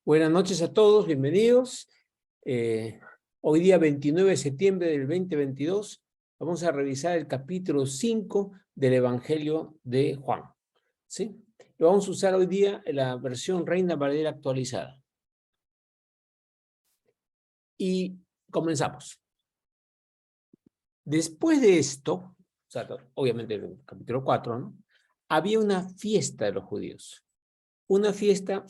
Buenas noches a todos, bienvenidos. Hoy día 29 de septiembre del 2022 vamos a revisar el capítulo 5 del Evangelio de Juan. ¿Sí? Lo vamos a usar hoy día en la versión Reina Valera actualizada. Y comenzamos. Después de esto, o sea, obviamente el capítulo 4, ¿no? Había una fiesta de los judíos. Una fiesta.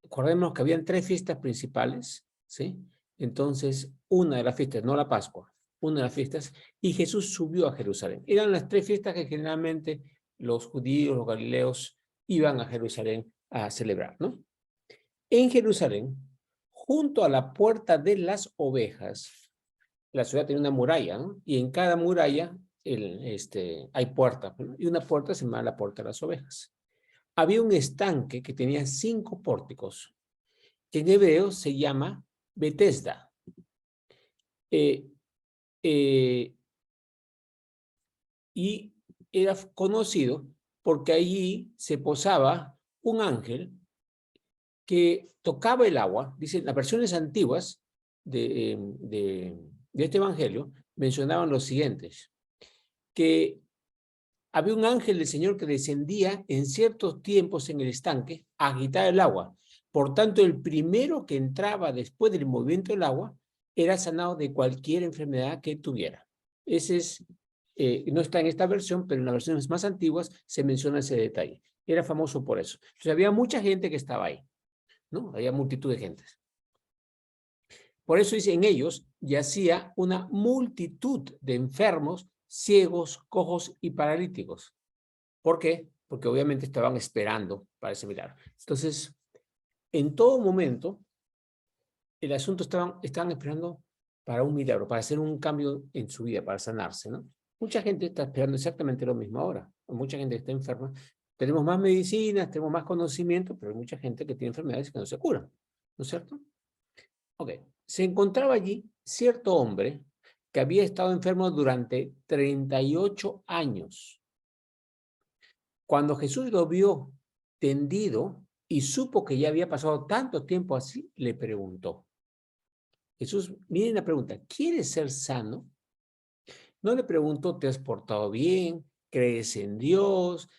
Recordemos que habían 3 fiestas principales, ¿sí? Entonces, una de las fiestas, no la Pascua, una de las fiestas, y Jesús subió a Jerusalén. Eran las 3 fiestas que generalmente los judíos, los galileos, iban a Jerusalén a celebrar, ¿no? En Jerusalén, junto a la puerta de las ovejas, la ciudad tenía una muralla, ¿no? Y en cada muralla hay puertas, ¿no? Y una puerta se llama la puerta de las ovejas. Había un estanque que tenía 5 pórticos, que en hebreo se llama Betesda. Y era conocido porque allí se posaba un ángel que tocaba el agua. Dicen, las versiones antiguas de este evangelio mencionaban los siguientes, que había un ángel del Señor que descendía en ciertos tiempos en el estanque a agitar el agua. Por tanto, el primero que entraba después del movimiento del agua era sanado de cualquier enfermedad que tuviera. Ese es, no está en esta versión, pero en las versiones más antiguas se menciona ese detalle. Era famoso por eso. Entonces, había mucha gente que estaba ahí, ¿no? Había multitud de gente. Por eso dice, en ellos yacía una multitud de enfermos, ciegos, cojos y paralíticos. ¿Por qué? Porque obviamente estaban esperando para ese milagro. Entonces, en todo momento, el asunto estaban esperando para un milagro, para hacer un cambio en su vida, para sanarse, ¿no? Mucha gente está esperando exactamente lo mismo ahora. Mucha gente está enferma. Tenemos más medicinas, tenemos más conocimiento, pero hay mucha gente que tiene enfermedades que no se curan, ¿no es cierto? Ok. Se encontraba allí cierto hombre que había estado enfermo durante 38 años. Cuando Jesús lo vio tendido y supo que ya había pasado tanto tiempo así, le preguntó. Jesús, miren la pregunta, ¿quieres ser sano? No le preguntó, ¿te has portado bien? ¿Crees en Dios?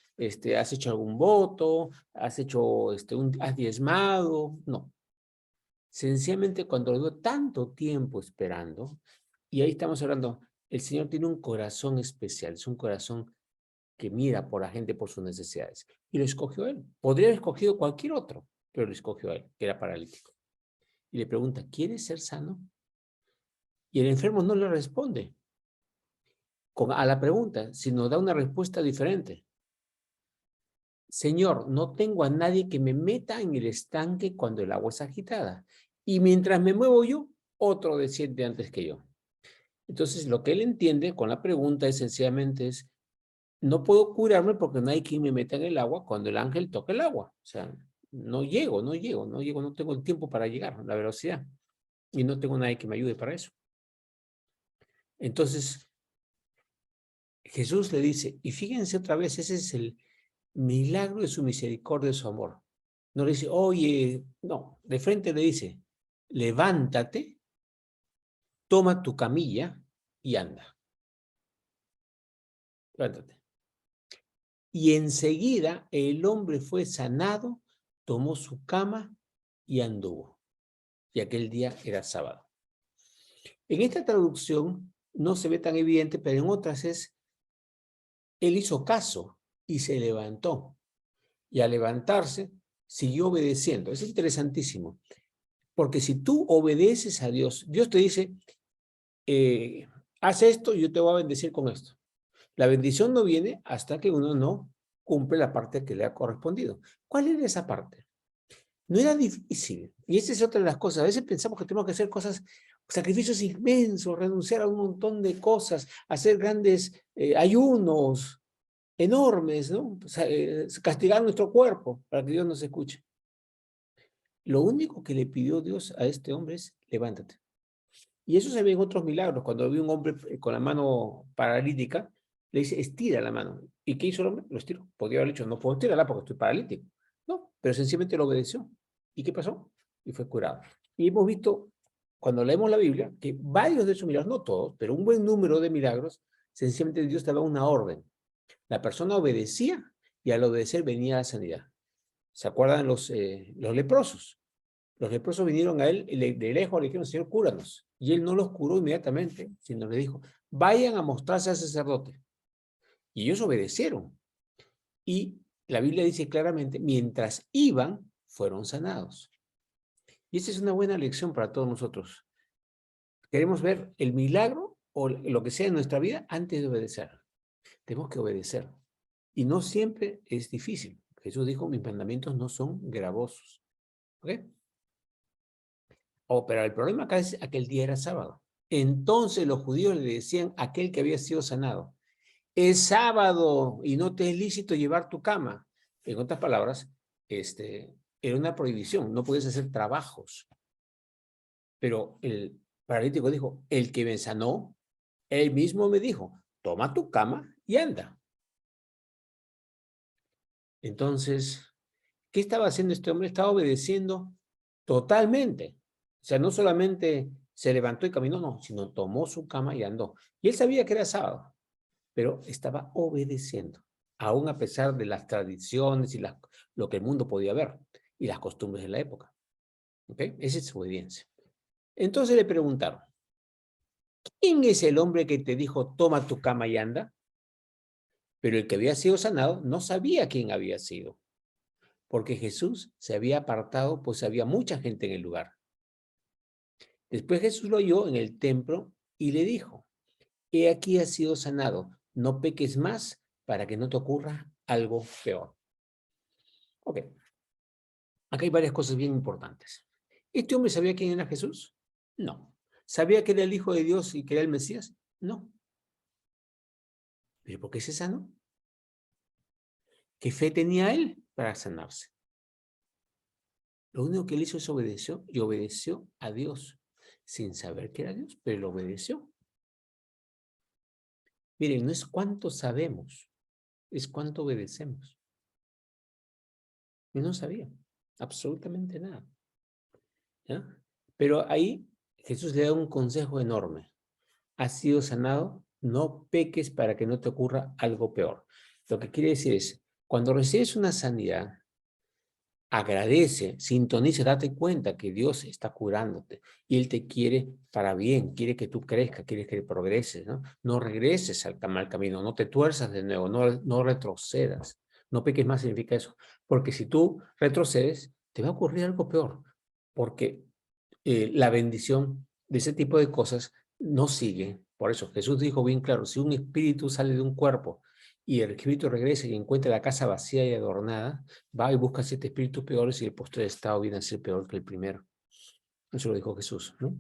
¿Has hecho algún voto? ¿Has hecho, has diezmado? No. Sencillamente cuando lo vio tanto tiempo esperando, y ahí estamos hablando, el Señor tiene un corazón especial, es un corazón que mira por la gente, por sus necesidades. Y lo escogió él. Podría haber escogido cualquier otro, pero lo escogió a él, que era paralítico. Y le pregunta, ¿quieres ser sano? Y el enfermo no le responde a la pregunta, sino da una respuesta diferente. Señor, no tengo a nadie que me meta en el estanque cuando el agua es agitada. Y mientras me muevo yo, otro desciende antes que yo. Entonces, lo que él entiende con la pregunta sencillamente es, no puedo curarme porque no hay quien me meta en el agua cuando el ángel toca el agua. O sea, no tengo el tiempo para llegar, la velocidad. Y no tengo nadie que me ayude para eso. Entonces, Jesús le dice, y fíjense otra vez, ese es el milagro de su misericordia, de su amor. No le dice, oye, no, de frente le dice, levántate, toma tu camilla y anda. Levántate. Y enseguida el hombre fue sanado, tomó su cama y anduvo. Y aquel día era sábado. En esta traducción no se ve tan evidente, pero en otras es, él hizo caso y se levantó. Y al levantarse, siguió obedeciendo. Es interesantísimo. Porque si tú obedeces a Dios, Dios te dice, haz esto y yo te voy a bendecir con esto. La bendición no viene hasta que uno no cumple la parte que le ha correspondido. ¿Cuál era esa parte? No era difícil. Y esa es otra de las cosas. A veces pensamos que tenemos que hacer cosas, sacrificios inmensos, renunciar a un montón de cosas, hacer grandes ayunos enormes, ¿no? O sea, castigar nuestro cuerpo para que Dios nos escuche. Lo único que le pidió Dios a este hombre es, levántate. Y eso se ve en otros milagros. Cuando vi un hombre con la mano paralítica, le dice, estira la mano. ¿Y qué hizo el hombre? Lo estiró. Podría haber dicho, no puedo estirarla porque estoy paralítico. No, pero sencillamente lo obedeció. ¿Y qué pasó? Y fue curado. Y hemos visto, cuando leemos la Biblia, que varios de esos milagros, no todos, pero un buen número de milagros, sencillamente Dios daba una orden. La persona obedecía y al obedecer venía la sanidad. ¿Se acuerdan los leprosos? Los leprosos vinieron a él y de lejos le dijeron, Señor, cúranos. Y él no los curó inmediatamente, sino le dijo, vayan a mostrarse al sacerdote. Y ellos obedecieron. Y la Biblia dice claramente, mientras iban, fueron sanados. Y esta es una buena lección para todos nosotros. Queremos ver el milagro o lo que sea en nuestra vida antes de obedecer. Tenemos que obedecer. Y no siempre es difícil. Jesús dijo, mis mandamientos no son gravosos. ¿Ok? Oh, pero el problema acá es que aquel día era sábado. Entonces los judíos le decían a aquel que había sido sanado, es sábado y no te es lícito llevar tu cama. En otras palabras, era una prohibición, no podías hacer trabajos. Pero el paralítico dijo, el que me sanó, él mismo me dijo, toma tu cama y anda. Entonces, ¿qué estaba haciendo este hombre? Estaba obedeciendo totalmente. O sea, no solamente se levantó y caminó, no, sino tomó su cama y andó. Y él sabía que era sábado, pero estaba obedeciendo, aún a pesar de las tradiciones y lo que el mundo podía ver y las costumbres de la época. ¿Ok? Esa es su obediencia. Entonces le preguntaron, ¿quién es el hombre que te dijo, toma tu cama y anda? Pero el que había sido sanado no sabía quién había sido, porque Jesús se había apartado, pues había mucha gente en el lugar. Después Jesús lo oyó en el templo y le dijo, he aquí has sido sanado, no peques más para que no te ocurra algo peor. Ok, acá hay varias cosas bien importantes. ¿Este hombre sabía quién era Jesús? No. ¿Sabía que era el Hijo de Dios y que era el Mesías? No. ¿Pero por qué se sanó? ¿Qué fe tenía él para sanarse? Lo único que él hizo es obedeció y obedeció a Dios, sin saber que era Dios, pero lo obedeció. Miren, no es cuánto sabemos, es cuánto obedecemos. Y no sabía absolutamente nada. ¿Ya? Pero ahí Jesús le da un consejo enorme. Has sido sanado, no peques para que no te ocurra algo peor. Lo que quiere decir es, cuando recibes una sanidad, agradece, sintoniza, date cuenta que Dios está curándote y Él te quiere para bien, quiere que tú crezcas, quiere que progreses, ¿no? No regreses al mal camino, no te tuerzas de nuevo, no retrocedas. No peques más significa eso, porque si tú retrocedes, te va a ocurrir algo peor, porque la bendición de ese tipo de cosas no sigue. Por eso Jesús dijo bien claro, si un espíritu sale de un cuerpo y el espíritu regresa y encuentra la casa vacía y adornada, va y busca 7 espíritus peores y el postre estado viene a ser peor que el primero. Eso lo dijo Jesús, ¿no?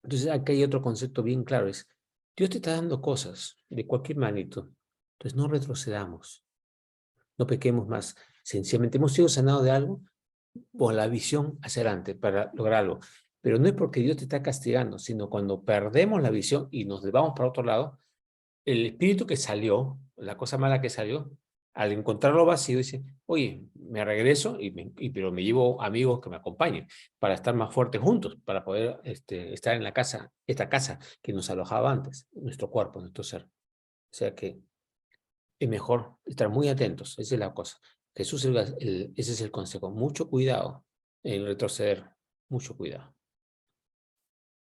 Entonces aquí hay otro concepto bien claro, es Dios te está dando cosas de cualquier magnitud. Entonces no retrocedamos, no pequemos más. Sencillamente hemos sido sanados de algo, con la visión hacia adelante para lograrlo. Pero no es porque Dios te está castigando, sino cuando perdemos la visión y nos vamos para otro lado, el espíritu que salió, la cosa mala que salió, al encontrarlo vacío, dice, oye, me regreso, pero me llevo amigos que me acompañen para estar más fuertes juntos, para poder estar en la casa, esta casa que nos alojaba antes, nuestro cuerpo, nuestro ser. O sea que es mejor estar muy atentos, esa es la cosa. Jesús, ese es el consejo, mucho cuidado en retroceder, mucho cuidado.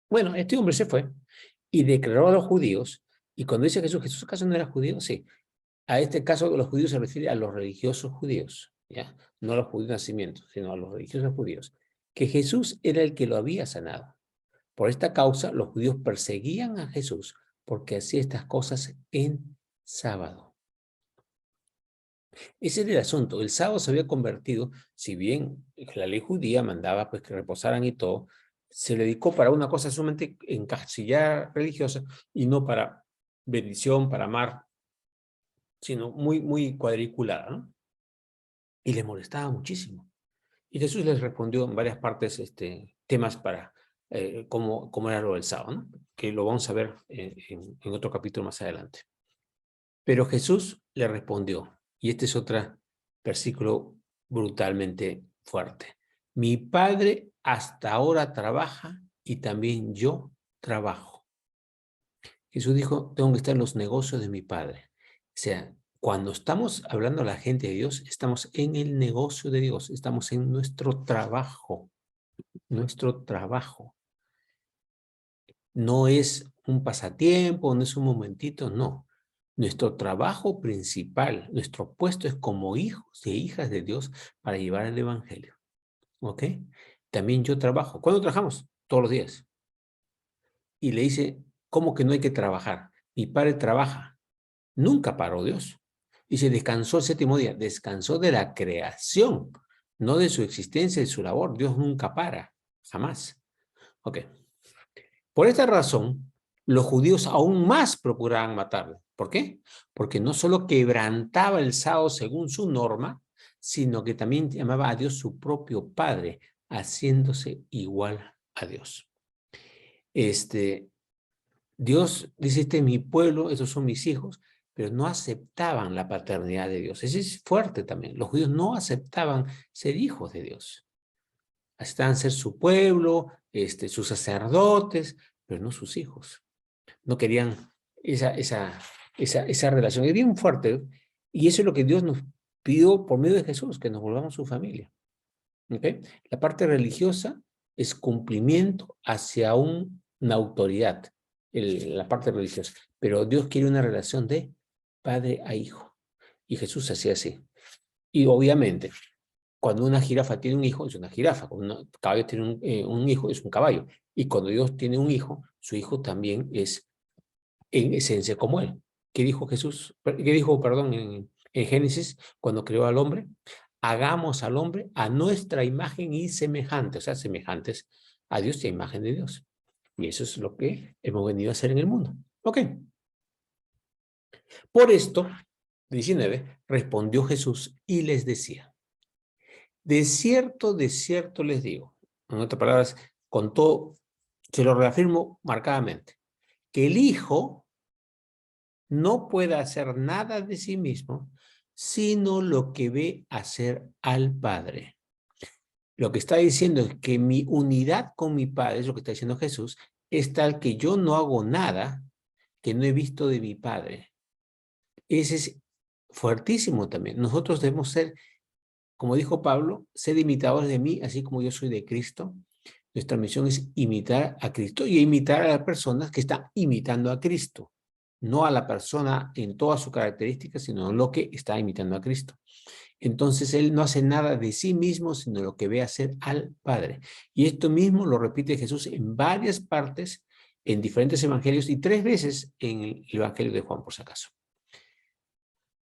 Bueno, este hombre se fue y declaró a los judíos, y cuando dice Jesús, ¿acaso no era judío? Sí, a este caso los judíos se refiere a los religiosos judíos, ¿ya? No a los judíos de nacimiento, sino a los religiosos judíos, que Jesús era el que lo había sanado. Por esta causa, los judíos perseguían a Jesús porque hacía estas cosas en sábado. Ese era el asunto. El sábado se había convertido, si bien la ley judía mandaba pues que reposaran y todo, se le dedicó para una cosa sumamente encasillada religiosa y no para bendición, para amar, sino muy cuadriculada, ¿no? Y les molestaba muchísimo. Y Jesús les respondió en varias partes temas para cómo era lo del sábado, ¿no? Que lo vamos a ver en otro capítulo más adelante. Pero Jesús le respondió, y este es otro versículo brutalmente fuerte. Mi Padre hasta ahora trabaja y también yo trabajo. Jesús dijo, tengo que estar en los negocios de mi Padre. O sea, cuando estamos hablando a la gente de Dios, estamos en el negocio de Dios, estamos en nuestro trabajo. Nuestro trabajo. No es un pasatiempo, no es un momentito, no. Nuestro trabajo principal, nuestro puesto es como hijos e hijas de Dios para llevar el evangelio. ¿Ok? También yo trabajo. ¿Cuándo trabajamos? Todos los días. Y le dice, ¿cómo que no hay que trabajar? Mi padre trabaja. Nunca paró Dios. Dice, descansó el séptimo día. Descansó de la creación, no de su existencia, de su labor. Dios nunca para. Jamás. Ok. Por esta razón, los judíos aún más procuraban matarlo. ¿Por qué? Porque no solo quebrantaba el sábado según su norma, sino que también llamaba a Dios su propio Padre, haciéndose igual a Dios. Dios dice, este es mi pueblo, estos son mis hijos, pero no aceptaban la paternidad de Dios. Ese es fuerte también. Los judíos no aceptaban ser hijos de Dios. Aceptaban ser su pueblo, sus sacerdotes, pero no sus hijos. No querían esa relación. Es bien fuerte. Y eso es lo que Dios nos pidió por medio de Jesús, que nos volvamos su familia. ¿Okay? La parte religiosa es cumplimiento hacia una autoridad, la parte religiosa. Pero Dios quiere una relación de padre a hijo. Y Jesús hacía así. Y obviamente, cuando una jirafa tiene un hijo, es una jirafa. Cuando un caballo tiene un hijo, es un caballo. Y cuando Dios tiene un hijo, su hijo también es en esencia como él. ¿Qué dijo Jesús? ¿Qué dijo, perdón, en Génesis cuando creó al hombre? Hagamos al hombre a nuestra imagen y semejante, o sea, semejantes a Dios y a imagen de Dios. Y eso es lo que hemos venido a hacer en el mundo. Ok. Por esto, 19, respondió Jesús y les decía, de cierto les digo, en otras palabras, con todo, se lo reafirmo marcadamente, que el Hijo no puede hacer nada de sí mismo, sino lo que ve hacer al Padre. Lo que está diciendo es que mi unidad con mi Padre, es lo que está diciendo Jesús, es tal que yo no hago nada que no he visto de mi Padre. Ese es fuertísimo también. Nosotros debemos ser, como dijo Pablo, ser imitadores de mí, así como yo soy de Cristo. Nuestra misión es imitar a Cristo y imitar a las personas que están imitando a Cristo. No a la persona en todas sus características, sino lo que está imitando a Cristo. Entonces él no hace nada de sí mismo, sino lo que ve hacer al Padre. Y esto mismo lo repite Jesús en varias partes, en diferentes evangelios y 3 veces en el evangelio de Juan, por si acaso.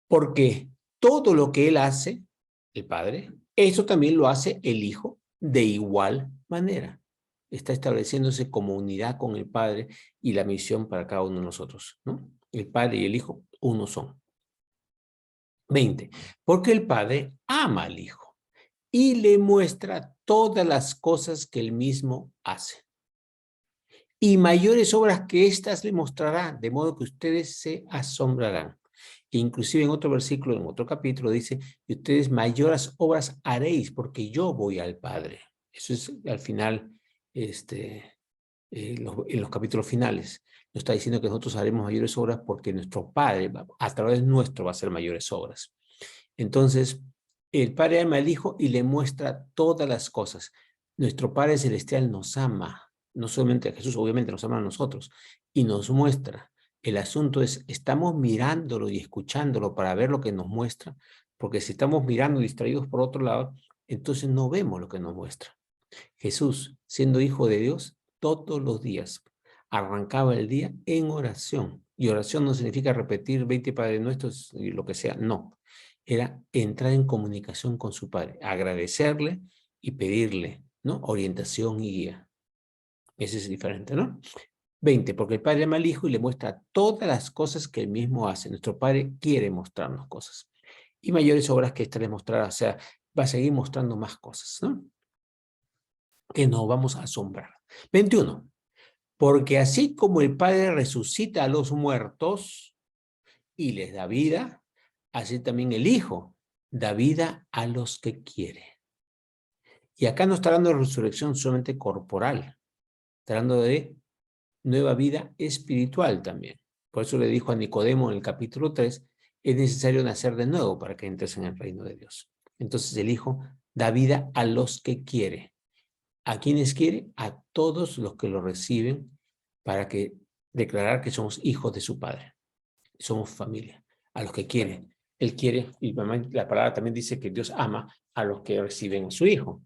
Porque todo lo que él hace, el Padre, eso también lo hace el Hijo de igual manera. Está estableciéndose como unidad con el Padre y la misión para cada uno de nosotros, ¿no? El Padre y el Hijo uno son. 20. Porque el Padre ama al Hijo y le muestra todas las cosas que él mismo hace. Y mayores obras que éstas le mostrará, de modo que ustedes se asombrarán. Inclusive en otro versículo, en otro capítulo, dice, y ustedes mayores obras haréis, porque yo voy al Padre. Eso es al final, en los capítulos finales. Nos está diciendo que nosotros haremos mayores obras porque nuestro Padre, a través nuestro, va a hacer mayores obras. Entonces, el Padre ama al Hijo y le muestra todas las cosas. Nuestro Padre Celestial nos ama, no solamente a Jesús, obviamente nos ama a nosotros, y nos muestra. El asunto es, ¿estamos mirándolo y escuchándolo para ver lo que nos muestra? Porque si estamos mirando distraídos por otro lado, entonces no vemos lo que nos muestra. Jesús, siendo hijo de Dios, todos los días arrancaba el día en oración. Y oración no significa repetir 20 Padres Nuestros y lo que sea, no. Era entrar en comunicación con su Padre, agradecerle y pedirle, ¿no? Orientación y guía. Ese es diferente, ¿no? 20, porque el Padre ama al Hijo y le muestra todas las cosas que él mismo hace. Nuestro Padre quiere mostrarnos cosas. Y mayores obras que ésta le mostrará, o sea, va a seguir mostrando más cosas, ¿no? Que nos vamos a asombrar. 21. Porque así como el Padre resucita a los muertos y les da vida, así también el Hijo da vida a los que quiere. Y acá no está hablando de resurrección solamente corporal, está hablando de nueva vida espiritual también. Por eso le dijo a Nicodemo en el capítulo 3, es necesario nacer de nuevo para que entres en el reino de Dios. Entonces el Hijo da vida a los que quiere. ¿A quienes quiere? A todos los que lo reciben para que declarar que somos hijos de su Padre. Somos familia. A los que quiere. Él quiere, y la palabra también dice que Dios ama a los que reciben a su Hijo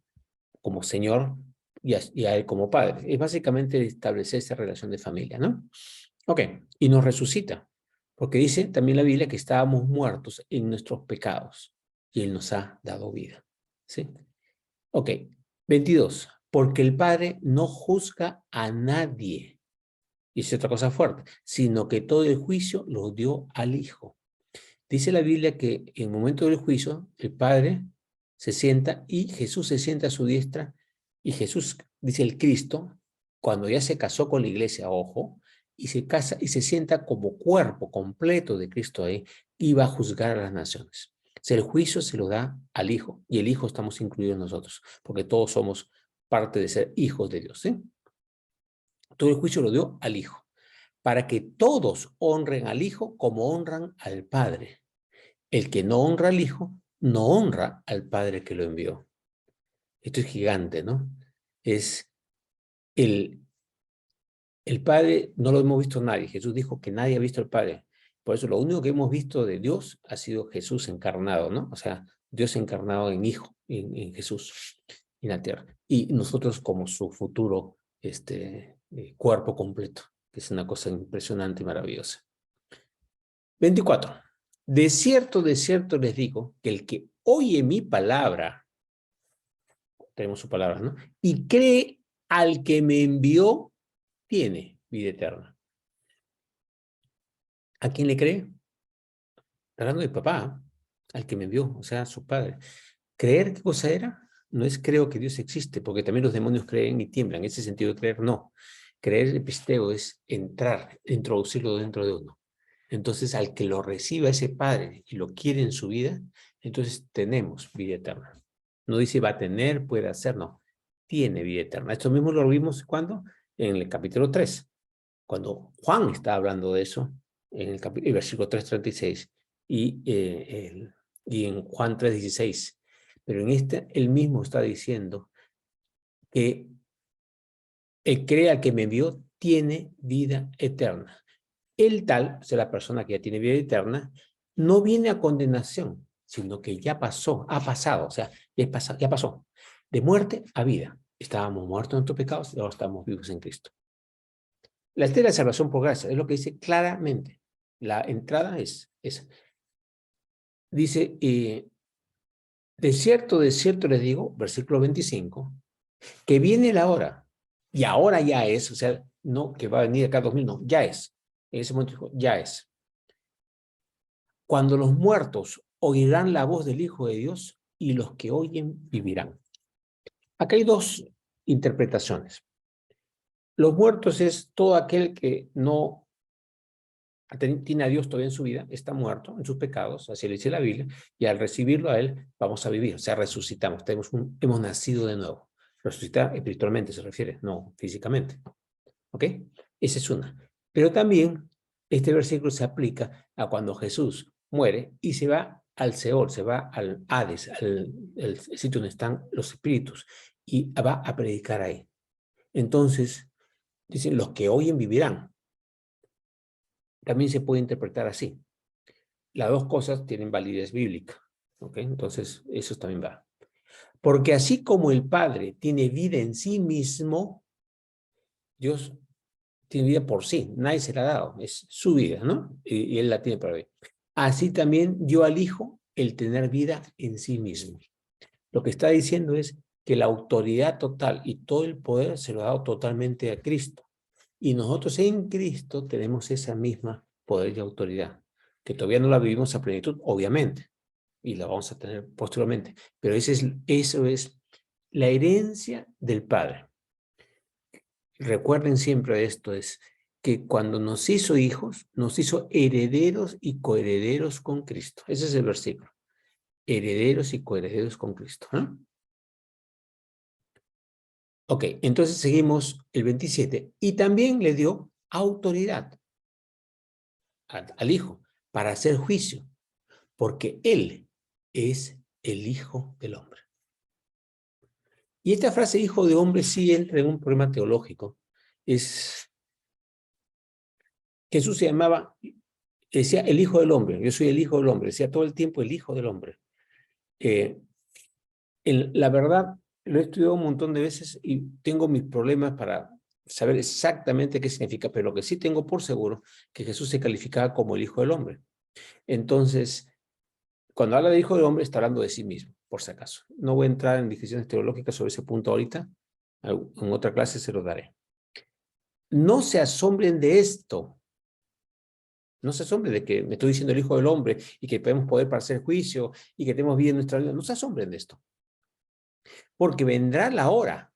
como Señor y a Él como Padre. Es básicamente establecer esa relación de familia, ¿no? Ok, y nos resucita, porque dice también la Biblia que estábamos muertos en nuestros pecados y Él nos ha dado vida, ¿sí? Ok, 22. Porque el Padre no juzga a nadie, y es otra cosa fuerte, sino que todo el juicio lo dio al Hijo. Dice la Biblia que en el momento del juicio, el Padre se sienta y Jesús se sienta a su diestra, y Jesús, dice el Cristo, cuando ya se casó con la iglesia, ojo, y se casa y se sienta como cuerpo completo de Cristo ahí, y va a juzgar a las naciones. O sea, el juicio se lo da al Hijo, y el Hijo estamos incluidos nosotros, porque todos somos parte de ser hijos de Dios, ¿sí? Todo el juicio lo dio al Hijo, para que todos honren al Hijo como honran al Padre. El que no honra al Hijo, no honra al Padre que lo envió. Esto es gigante, ¿no? Es el Padre, no lo hemos visto nadie. Jesús dijo que nadie ha visto al Padre. Por eso lo único que hemos visto de Dios ha sido Jesús encarnado, ¿no? O sea, Dios encarnado en Hijo, en Jesús, en la tierra. Y nosotros como su futuro cuerpo completo, que es una cosa impresionante y maravillosa. 24. De cierto les digo que el que oye mi palabra, tenemos su palabra, ¿no? Y cree al que me envió, tiene vida eterna. ¿A quién le cree? Hablando de papá, al que me envió, o sea, su padre. ¿Creer qué cosa era? No es creo que Dios existe, porque también los demonios creen y tiemblan. Ese sentido de creer, no. Creer episteo es entrar, introducirlo dentro de uno. Entonces, al que lo reciba ese padre y lo quiere en su vida, entonces tenemos vida eterna. No dice va a tener, puede hacer, no. Tiene vida eterna. Esto mismo lo vimos cuando en el capítulo 3, cuando Juan está hablando de eso, en el versículo 3:36 y en Juan 3:16. Pero en este, él mismo está diciendo que el cree al que me envió tiene vida eterna. El tal, o sea, la persona que ya tiene vida eterna, no viene a condenación, sino que ya pasó, ha pasado, o sea, ya pasó. De muerte a vida. Estábamos muertos en nuestros pecados y ahora estamos vivos en Cristo. La estela de salvación por gracia es lo que dice claramente. La entrada es esa. Dice, de cierto les digo, versículo 25, que viene la hora, y ahora ya es, o sea, no que va a venir acá 2000, no, ya es. En ese momento dijo, ya es. Cuando los muertos oirán la voz del Hijo de Dios y los que oyen vivirán. Acá hay dos interpretaciones. Los muertos es todo aquel que no tiene a Dios todavía en su vida, está muerto en sus pecados, así lo dice la Biblia, y al recibirlo a Él vamos a vivir, o sea, resucitamos, hemos nacido de nuevo. Resucitar espiritualmente se refiere, no físicamente. ¿Ok? Esa es una. Pero también este versículo se aplica a cuando Jesús muere y se va al Seol, se va al Hades, el sitio donde están los espíritus, y va a predicar ahí. Entonces, dicen, los que oyen vivirán. También se puede interpretar así. Las dos cosas tienen validez bíblica. ¿Ok? Entonces, eso también va. Porque así como el Padre tiene vida en sí mismo, Dios tiene vida por sí, nadie se la ha dado, es su vida, ¿no? Y Él la tiene para vivir. Así también dio al Hijo el tener vida en sí mismo. Lo que está diciendo es que la autoridad total y todo el poder se lo ha dado totalmente a Cristo. Y nosotros en Cristo tenemos esa misma poder y autoridad, que todavía no la vivimos a plenitud, obviamente, y la vamos a tener posteriormente. Pero eso es la herencia del Padre. Recuerden siempre esto, es que cuando nos hizo hijos, nos hizo herederos y coherederos con Cristo. Ese es el versículo. Herederos y coherederos con Cristo, ¿no? Ok, entonces seguimos el 27. Y también le dio autoridad al Hijo para hacer juicio, porque Él es el Hijo del Hombre. Y esta frase Hijo de Hombre sí entra en un problema teológico. Jesús se llamaba, decía el Hijo del Hombre, yo soy el Hijo del Hombre, decía todo el tiempo el Hijo del Hombre. La verdad, lo he estudiado un montón de veces y tengo mis problemas para saber exactamente qué significa, pero lo que sí tengo por seguro que Jesús se calificaba como el Hijo del Hombre. Entonces, cuando habla de Hijo del Hombre, está hablando de sí mismo, por si acaso. No voy a entrar en discusiones teológicas sobre ese punto ahorita, en otra clase se lo daré. No se asombren de esto. No se asombren de que me estoy diciendo el Hijo del Hombre y que tenemos poder para hacer juicio y que tenemos vida en nuestra vida. No se asombren de esto. Porque vendrá la hora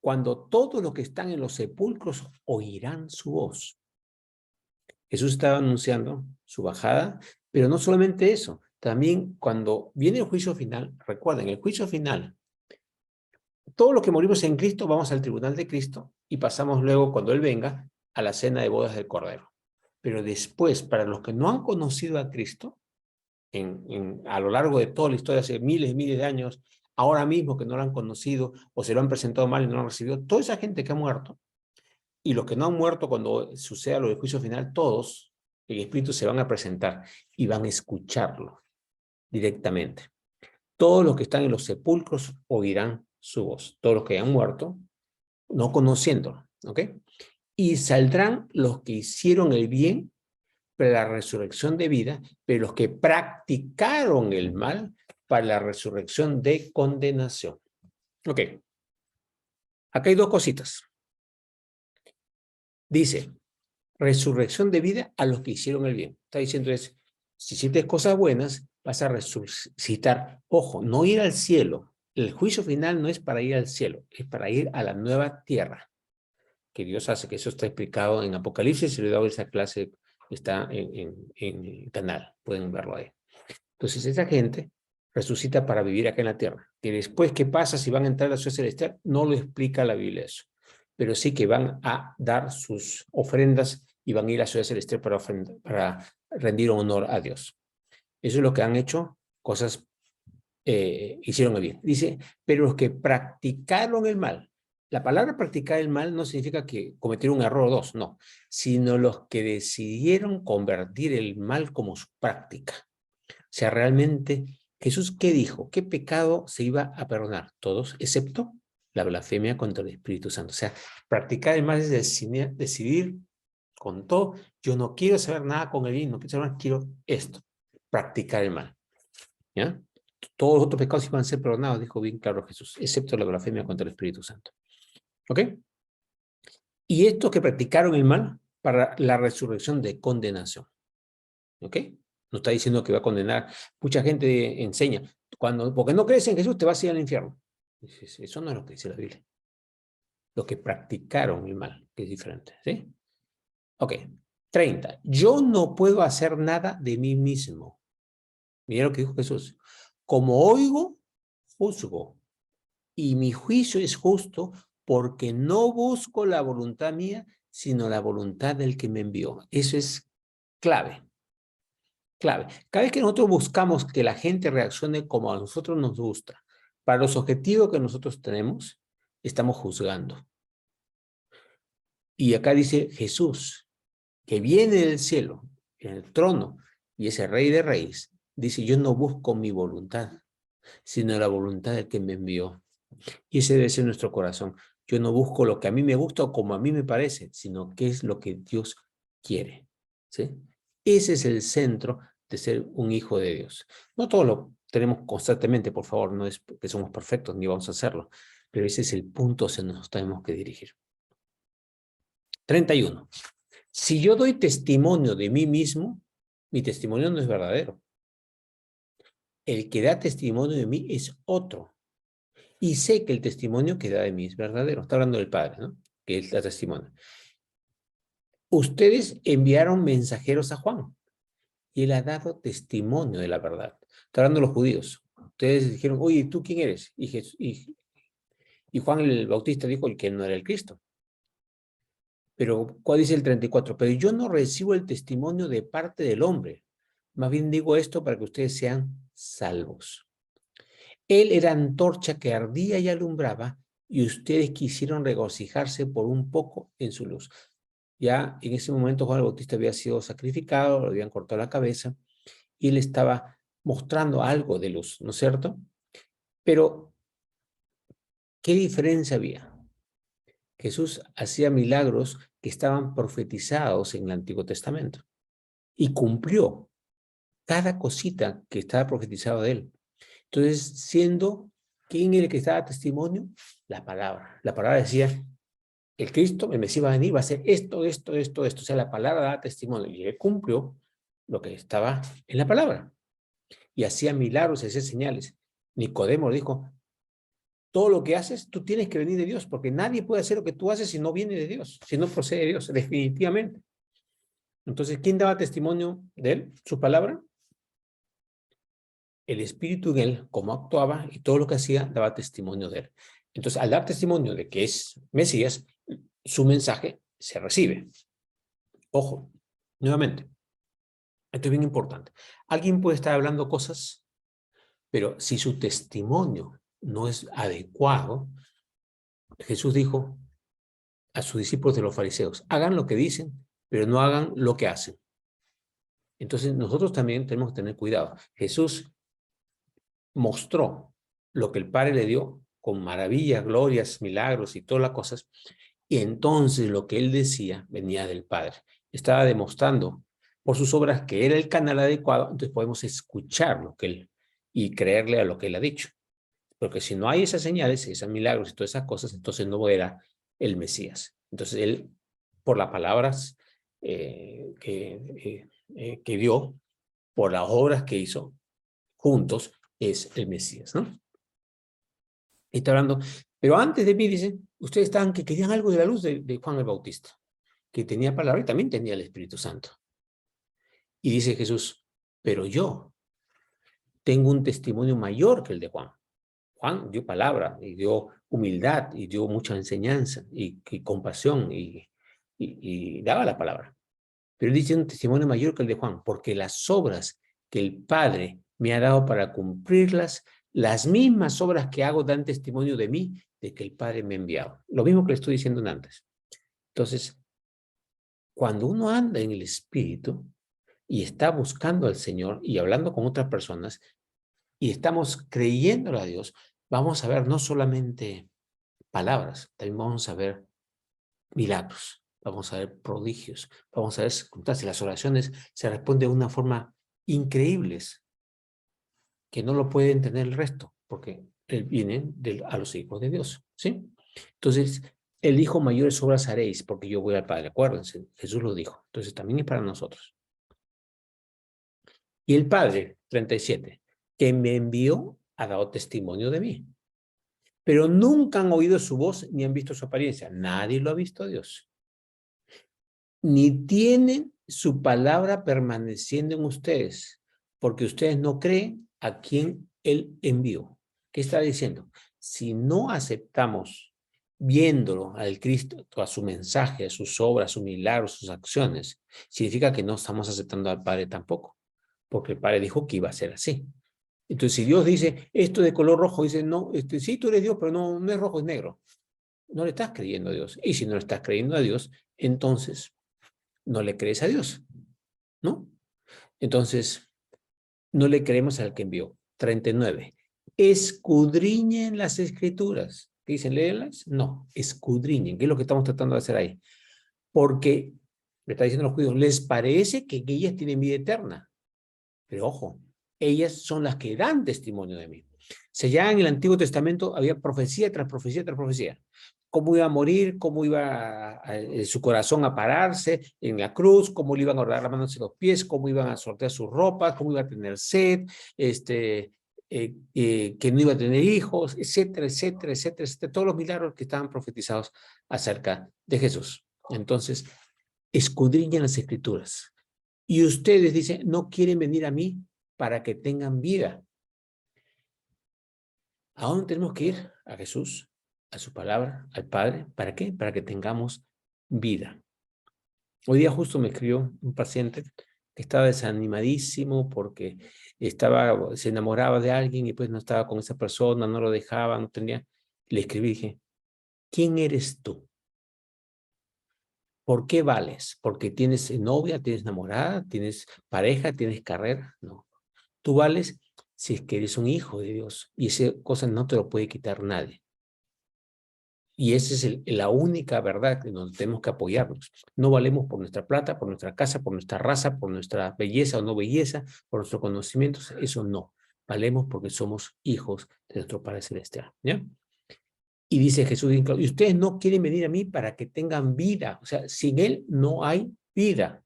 cuando todos los que están en los sepulcros oirán su voz. Jesús estaba anunciando su bajada, pero no solamente eso, también cuando viene el juicio final, recuerden, el juicio final, todos los que morimos en Cristo vamos al tribunal de Cristo y pasamos luego, cuando Él venga, a la cena de bodas del Cordero. Pero después, para los que no han conocido a Cristo, a lo largo de toda la historia, hace miles y miles de años, ahora mismo que no lo han conocido o se lo han presentado mal y no lo han recibido, toda esa gente que ha muerto, y los que no han muerto cuando suceda lo del juicio final, todos en espíritu se van a presentar y van a escucharlo directamente. Todos los que están en los sepulcros oirán su voz. Todos los que han muerto, no conociéndolo, ¿ok? Y saldrán los que hicieron el bien para la resurrección de vida, pero los que practicaron el mal para la resurrección de condenación. Ok. Acá hay dos cositas. Dice, resurrección de vida a los que hicieron el bien. Está diciendo es, si hiciste cosas buenas, vas a resucitar. Ojo, no ir al cielo. El juicio final no es para ir al cielo, es para ir a la nueva tierra que Dios hace, que eso está explicado en Apocalipsis, y le he dado esa clase, está en el canal, pueden verlo ahí. Entonces esa gente resucita para vivir acá en la tierra. Que después, ¿qué pasa si van a entrar a la ciudad celestial? No lo explica la Biblia eso. Pero sí que van a dar sus ofrendas y van a ir a la ciudad celestial para rendir honor a Dios. Eso es lo que han hecho, cosas hicieron el bien. Dice, pero los que practicaron el mal, la palabra practicar el mal no significa que cometieron un error o dos, no, sino los que decidieron convertir el mal como su práctica. O sea, realmente, Jesús, ¿qué dijo? ¿Qué pecado se iba a perdonar? Todos, excepto la blasfemia contra el Espíritu Santo. O sea, practicar el mal es decidir con todo, yo no quiero saber nada con el bien, no quiero saber nada, quiero esto, practicar el mal. ¿Ya? Todos los otros pecados iban a ser perdonados, dijo bien claro Jesús, excepto la blasfemia contra el Espíritu Santo. ¿Ok? Y estos que practicaron el mal para la resurrección de condenación. ¿Ok? No está diciendo que va a condenar. Mucha gente enseña, porque no crees en Jesús te vas a ir al infierno. Eso no es lo que dice la Biblia. Los que practicaron el mal, que es diferente. ¿Sí? Ok. 30. Yo no puedo hacer nada de mí mismo. Mira lo que dijo Jesús. Como oigo, juzgo. Y mi juicio es justo porque no busco la voluntad mía, sino la voluntad del que me envió. Eso es clave. Clave. Cada vez que nosotros buscamos que la gente reaccione como a nosotros nos gusta, para los objetivos que nosotros tenemos, estamos juzgando. Y acá dice Jesús, que viene del cielo, en el trono, y ese Rey de Reyes, dice, yo no busco mi voluntad, sino la voluntad del que me envió. Y ese debe ser nuestro corazón. Yo no busco lo que a mí me gusta o como a mí me parece, sino qué es lo que Dios quiere. ¿Sí? Ese es el centro de ser un hijo de Dios. No todo lo tenemos constantemente, por favor, no es que somos perfectos ni vamos a hacerlo, pero ese es el punto hacia donde nos tenemos que dirigir. 31. Si yo doy testimonio de mí mismo, mi testimonio no es verdadero. El que da testimonio de mí es otro. Y sé que el testimonio que da de mí es verdadero. Está hablando del Padre, ¿no? Que es la testimonio. Ustedes enviaron mensajeros a Juan y él ha dado testimonio de la verdad. Está hablando de los judíos. Ustedes dijeron, oye, ¿tú quién eres? Y Juan el Bautista dijo que él no era el Cristo. Pero, ¿cuál dice el 34? Pero yo no recibo el testimonio de parte del hombre. Más bien digo esto para que ustedes sean salvos. Él era antorcha que ardía y alumbraba, y ustedes quisieron regocijarse por un poco en su luz. Ya en ese momento Juan el Bautista había sido sacrificado, lo habían cortado la cabeza, y él estaba mostrando algo de luz, ¿no es cierto? Pero, ¿qué diferencia había? Jesús hacía milagros que estaban profetizados en el Antiguo Testamento y cumplió cada cosita que estaba profetizado de él. Entonces, siendo ¿quién era el que estaba testimonio? La palabra. La palabra decía, el Cristo, el Mesías va a venir, va a hacer esto, esto, esto, esto. O sea, la palabra daba testimonio y él cumplió lo que estaba en la palabra. Y hacía milagros, hacía señales. Nicodemo dijo, todo lo que haces, tú tienes que venir de Dios, porque nadie puede hacer lo que tú haces si no viene de Dios, si no procede de Dios, definitivamente. Entonces, ¿quién daba testimonio de él? Su palabra. El espíritu de él, cómo actuaba y todo lo que hacía, daba testimonio de él. Entonces, al dar testimonio de que es Mesías, su mensaje se recibe. Ojo, nuevamente, esto es bien importante. Alguien puede estar hablando cosas, pero si su testimonio no es adecuado, Jesús dijo a sus discípulos de los fariseos, hagan lo que dicen, pero no hagan lo que hacen. Entonces, nosotros también tenemos que tener cuidado. Jesús mostró lo que el Padre le dio con maravillas, glorias, milagros y todas las cosas, y entonces lo que él decía venía del Padre. Estaba demostrando por sus obras que era el canal adecuado, entonces podemos escuchar lo que él y creerle a lo que él ha dicho. Porque si no hay esas señales, esos milagros y todas esas cosas, entonces no era el Mesías. Entonces él, por las palabras que dio, por las obras que hizo juntos, es el Mesías, ¿no? Y está hablando, pero antes de mí, dice, ustedes estaban que querían algo de la luz de Juan el Bautista, que tenía palabra y también tenía el Espíritu Santo. Y dice Jesús, pero yo tengo un testimonio mayor que el de Juan. Juan dio palabra y dio humildad y dio mucha enseñanza y compasión y daba la palabra. Pero él dice un testimonio mayor que el de Juan, porque las obras que el Padre me ha dado para cumplirlas, las mismas obras que hago dan testimonio de mí, de que el Padre me ha enviado. Lo mismo que le estoy diciendo antes. Entonces, cuando uno anda en el Espíritu y está buscando al Señor y hablando con otras personas y estamos creyéndole a Dios, vamos a ver no solamente palabras, también vamos a ver milagros, vamos a ver prodigios, vamos a ver circunstancias. Las oraciones se responden de una forma increíbles que no lo puede entender el resto, porque vienen a los hijos de Dios, ¿sí? Entonces, el hijo mayores obras haréis, porque yo voy al Padre, acuérdense, Jesús lo dijo, entonces también es para nosotros. Y el Padre, 37, que me envió ha dado testimonio de mí, pero nunca han oído su voz ni han visto su apariencia, nadie lo ha visto a Dios. Ni tienen su palabra permaneciendo en ustedes, porque ustedes no creen a quien él envió. ¿Qué está diciendo? Si no aceptamos viéndolo al Cristo, a su mensaje, a sus obras, a sus milagros, sus acciones, significa que no estamos aceptando al Padre tampoco, porque el Padre dijo que iba a ser así. Entonces, si Dios dice, esto de color rojo, dice, no, sí, tú eres Dios, pero no es rojo, es negro. No le estás creyendo a Dios. Y si no le estás creyendo a Dios, entonces no le crees a Dios, ¿no? Entonces, no le creemos al que envió. 39. Escudriñen las escrituras. ¿Qué dicen? ¿Léelas? No, escudriñen. ¿Qué es lo que estamos tratando de hacer ahí? Porque, le está diciendo a los judíos, les parece que ellas tienen vida eterna. Pero ojo, ellas son las que dan testimonio de mí. O sea, ya en el Antiguo Testamento había profecía tras profecía tras profecía. Cómo iba a morir, cómo iba su corazón a pararse en la cruz, cómo le iban a orar las manos y los pies, cómo iban a sortear sus ropas, cómo iba a tener sed, que no iba a tener hijos, etcétera, etcétera, etcétera, etcétera. Todos los milagros que estaban profetizados acerca de Jesús. Entonces, escudriñan las escrituras. Y ustedes dicen, no quieren venir a mí para que tengan vida. ¿A dónde tenemos que ir? A Jesús. a su palabra, al Padre. ¿Para qué? Para que tengamos vida. Hoy día justo me escribió un paciente que estaba desanimadísimo porque se enamoraba de alguien y pues no estaba con esa persona, no lo dejaba, no tenía. Le escribí y dije, ¿quién eres tú? ¿Por qué vales? ¿Porque tienes novia, tienes enamorada, tienes pareja, tienes carrera? No. Tú vales si es que eres un hijo de Dios y esa cosa no te lo puede quitar nadie. Y esa es la única verdad en donde tenemos que apoyarnos. No valemos por nuestra plata, por nuestra casa, por nuestra raza, por nuestra belleza o no belleza, por nuestros conocimientos. Eso no. Valemos porque somos hijos de nuestro Padre Celestial. ¿Ya? Y dice Jesús, y ustedes no quieren venir a mí para que tengan vida. O sea, sin Él no hay vida.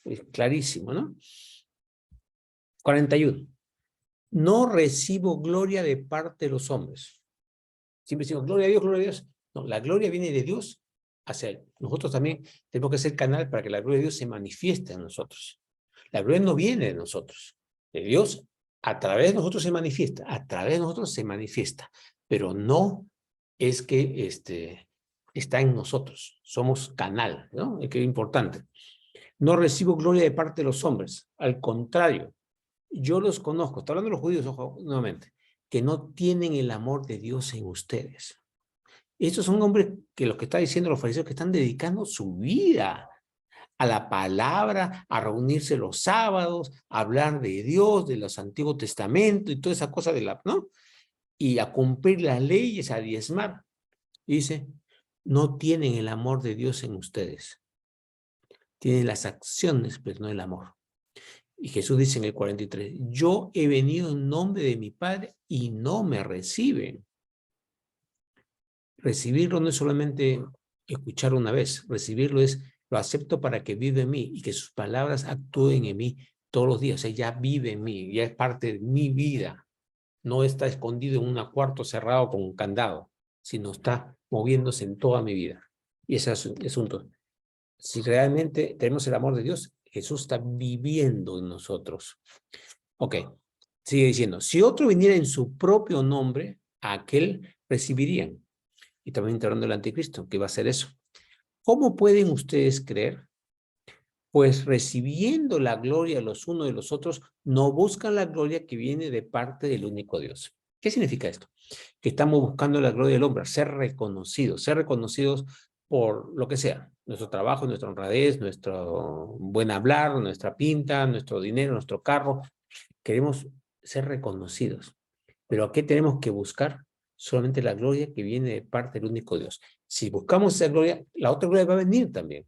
Es clarísimo, ¿no? 41. No recibo gloria de parte de los hombres. Siempre decimos, gloria a Dios, gloria a Dios. No, la gloria viene de Dios hacia Él. Nosotros también tenemos que ser canal para que la gloria de Dios se manifieste en nosotros. La gloria no viene de nosotros. De Dios, a través de nosotros se manifiesta. A través de nosotros se manifiesta. Pero no es que está en nosotros. Somos canal, ¿no? Es que es importante. No recibo gloria de parte de los hombres. Al contrario, yo los conozco. Está hablando de los judíos, ojo, nuevamente, que no tienen el amor de Dios en ustedes. Estos son hombres que lo que está diciendo los fariseos que están dedicando su vida a la palabra, a reunirse los sábados, a hablar de Dios, de los Antiguos Testamentos y toda esa cosa de la, ¿no? Y a cumplir las leyes, a diezmar. Dice, no tienen el amor de Dios en ustedes. Tienen las acciones, pero no el amor. Y Jesús dice en el 43, yo he venido en nombre de mi Padre y no me reciben. Recibirlo no es solamente escuchar una vez, recibirlo es, lo acepto para que viva en mí y que sus palabras actúen en mí todos los días. O sea, ya vive en mí, ya es parte de mi vida. No está escondido en un cuarto cerrado con un candado, sino está moviéndose en toda mi vida. Y ese es el asunto. Si realmente tenemos el amor de Dios, Jesús está viviendo en nosotros. Ok, sigue diciendo, si otro viniera en su propio nombre, a aquel recibirían. Y también entrando el anticristo, que va a hacer eso. ¿Cómo pueden ustedes creer? Pues recibiendo la gloria los unos de los otros, no buscan la gloria que viene de parte del único Dios. ¿Qué significa esto? Que estamos buscando la gloria del hombre, ser reconocidos por lo que sea, nuestro trabajo, nuestra honradez, nuestro buen hablar, nuestra pinta, nuestro dinero, nuestro carro. Queremos ser reconocidos. Pero ¿a qué tenemos que buscar? Solamente la gloria que viene de parte del único Dios. Si buscamos esa gloria, la otra gloria va a venir también.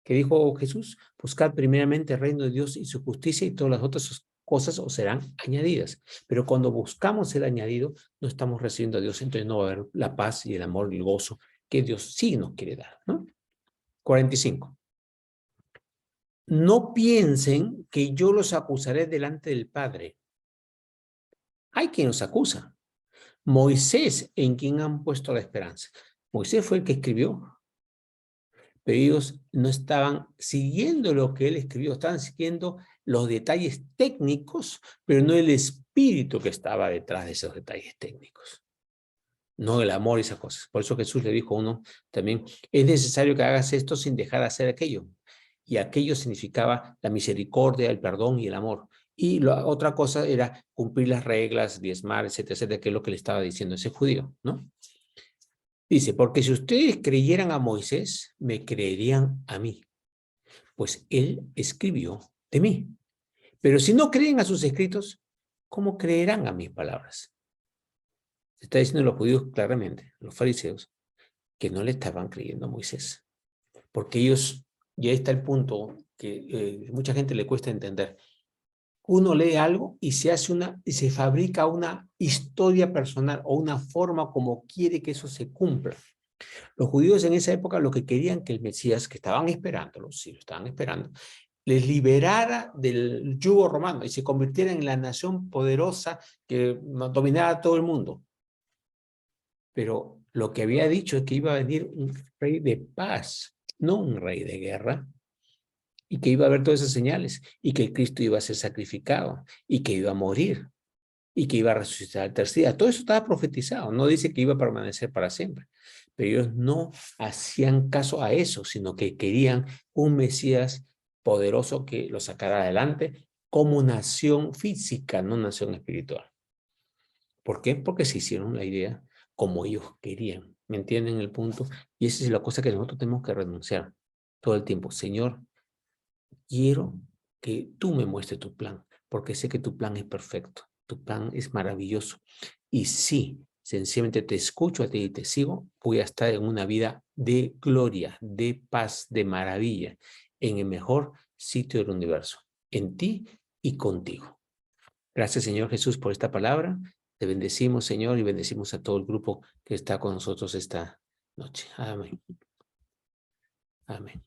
¿Qué dijo Jesús? Buscad primeramente el reino de Dios y su justicia y todas las otras cosas os serán añadidas. Pero cuando buscamos el añadido, no estamos recibiendo a Dios, entonces no va a haber la paz y el amor y el gozo que Dios sí nos quiere dar, ¿no? 45. No piensen que yo los acusaré delante del Padre. Hay quien los acusa. Moisés, en quien han puesto la esperanza. Moisés fue el que escribió, pero ellos no estaban siguiendo lo que él escribió, estaban siguiendo los detalles técnicos, pero no el espíritu que estaba detrás de esos detalles técnicos. No el amor y esas cosas. Por eso Jesús le dijo a uno también, es necesario que hagas esto sin dejar de hacer aquello. Y aquello significaba la misericordia, el perdón y el amor. Y la otra cosa era cumplir las reglas, diezmar, etcétera, etcétera, que es lo que le estaba diciendo ese judío, ¿no? Dice, porque si ustedes creyeran a Moisés, me creerían a mí, pues él escribió de mí. Pero si no creen a sus escritos, ¿cómo creerán a mis palabras? Se está diciendo a los judíos claramente, los fariseos, que no le estaban creyendo a Moisés. Porque ellos, y ahí está el punto que mucha gente le cuesta entender. Uno lee algo y se fabrica una historia personal o una forma como quiere que eso se cumpla. Los judíos en esa época lo que querían que el Mesías, que estaban esperándolo, sí lo estaban esperando, les liberara del yugo romano y se convirtiera en la nación poderosa que dominara a todo el mundo. Pero lo que había dicho es que iba a venir un rey de paz, no un rey de guerra, y que iba a haber todas esas señales, y que el Cristo iba a ser sacrificado, y que iba a morir, y que iba a resucitar al tercer día. Todo eso estaba profetizado, no dice que iba a permanecer para siempre, pero ellos no hacían caso a eso, sino que querían un Mesías poderoso que lo sacara adelante como nación física, no nación espiritual. ¿Por qué? Porque se hicieron la idea como ellos querían. ¿Me entienden el punto? Y esa es la cosa que nosotros tenemos que renunciar todo el tiempo. Señor, quiero que tú me muestres tu plan, porque sé que tu plan es perfecto, tu plan es maravilloso. Y si sencillamente te escucho a ti y te sigo, voy a estar en una vida de gloria, de paz, de maravilla, en el mejor sitio del universo, en ti y contigo. Gracias, Señor Jesús, por esta palabra. Te bendecimos, Señor, y bendecimos a todo el grupo que está con nosotros esta noche. Amén. Amén.